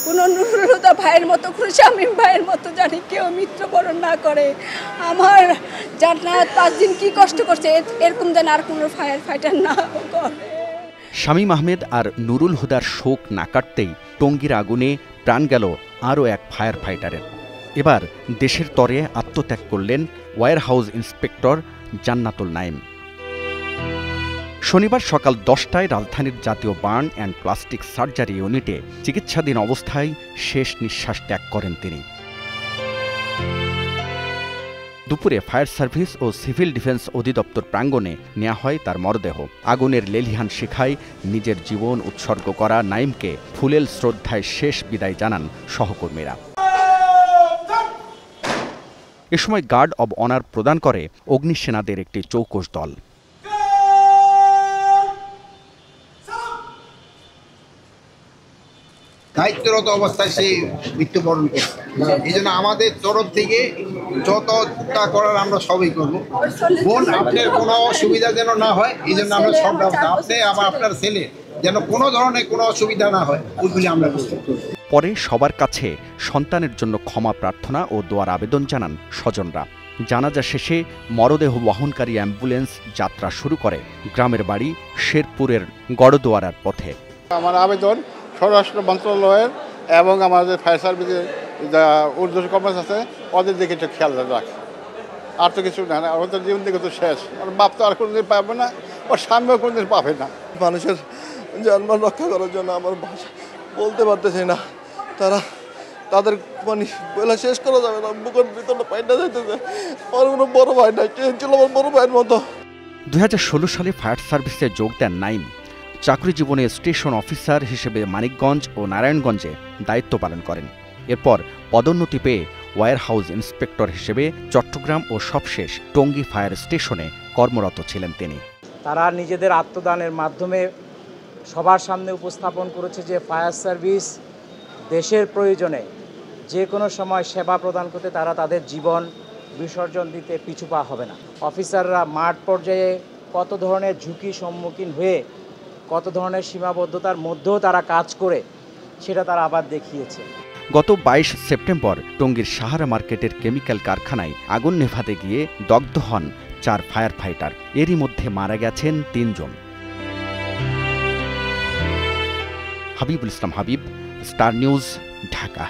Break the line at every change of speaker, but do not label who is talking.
কোনো নুরুল হুদা ভাইয়ের মতো, কোনো শামীম ভাইয়ের মতো জানি কেউ মৃত্যুবরণ না করে। আমার জান্নাত তাসজিন কি কষ্ট করছে, এরকম যেন আর কোনো ফায়ার ফাইটার না করে।
শামীম আহমেদ আর নুরুল হুদার শোক না কাটতেই টঙ্গীর আগুনে প্রাণ গেল আরও এক ফায়ার ফাইটারের। এবার দেশের তরে আত্মত্যাগ করলেন ওয়্যারহাউস ইন্সপেক্টর জান্নাতুল নাইম। শনিবার সকাল 10টায় রাজধানীর জাতীয় বার্ন অ্যান্ড প্লাস্টিক সার্জারি ইউনিটে চিকিৎসাধীন অবস্থায় শেষ নিঃশ্বাস ত্যাগ করেন তিনি। দুপুরে ফায়ার সার্ভিস ও সিভিল ডিফেন্স অধিদপ্তর প্রাঙ্গণে নেওয়া হয় তার মরদেহ। আগুনের লেলিহান শিখায় নিজের জীবন উৎসর্গ করা নাইমকে ফুলেল শ্রদ্ধায় শেষ বিদায় জানান সহকর্মীরা। এ সময় গার্ড অব অনার প্রদান করে অগ্নিসেনাদের একটি চৌকস দল।
দায়িত্বরত অবস্থায় সে মৃত্যুবরণ করছে। এই জন্য আমাদের তরফ থেকে যতটা করার আমরা সবই করবো। বোন, আপনার কোনো অসুবিধা যেন না হয়, এই জন্য আমরা সব ব্যবস্থা, আপনি আবার আপনার ছেলে যেন কোনো ধরনের কোনো অসুবিধা না হয়, ওইগুলি আমরা করব।
পরে সবার কাছে সন্তানের জন্য ক্ষমা প্রার্থনা ও দোয়ার আবেদন জানান স্বজনরা। জানাজা শেষে মরদেহ বহনকারী অ্যাম্বুলেন্স যাত্রা শুরু করে গ্রামের বাড়ি শেরপুরের গড়দুয়ারার পথে।
আমার আবেদন স্বরাষ্ট্র মন্ত্রণালয়ের এবং আমাদের ফায়ার সার্ভিসের যা ঊর্ধ্বতন কর্মচারী আছে ওদের দিকে একটু খেয়াল রাখে। আর তো কিছু না, ওদের জীবন দিকে তো শেষ। ওর বাপ তো আর কোনোদিন পাবে না, ওর স্বামীও কোনোদিন পাবে না।
মানুষের জানমাল রক্ষা করার জন্য আমার ভাষা বলতে পারতেছি না। তাদের মানে বলে শেষ করা যাবে না, বুকের ভিতরটা পাইটা যাইতেছে। আমার কোনো বড় ভাই নাই, কে ছিল আমার বড় ভাইয়ের মতো।
2016 সালে ফায়ার সার্ভিসে যোগ দেন নাইম। চাকরি জীবনে স্টেশন অফিসার হিসেবে মানিকগঞ্জ ও নারায়ণগঞ্জে দায়িত্ব পালন করেন। এরপর পদোন্নতি পেয়ে ওয়্যারহাউস ইন্সপেক্টর হিসেবে চট্টগ্রাম ও সবশেষ টঙ্গী ফায়ার স্টেশনে কর্মরত ছিলেন তিনি।
তারা নিজেদের আত্মদানের মাধ্যমে সবার সামনে উপস্থাপন করেছে যে ফায়ার সার্ভিস দেশের প্রয়োজনে যে কোনো সময় সেবা প্রদান করতে তারা তাদের জীবন বিসর্জন দিতে পিছু পা হবে না। অফিসাররা মাঠ পর্যায়ে কত ধরনের ঝুঁকির সম্মুখীন হয়ে কত ধরনের সীমাবদ্ধতার মধ্যেও তারা কাজ করে সেটা তারা আবার দেখিয়েছে।
গত 22 সেপ্টেম্বর টঙ্গীর সাহারা মার্কেটের কেমিক্যাল কারখানায় আগুন নেভাতে গিয়ে দগ্ধ হন 4 ফায়ার ফাইটার। এরই মধ্যে মারা গেছেন 3 জন। হাবিবুল ইসলাম হাবিব, স্টার নিউজ, ঢাকা।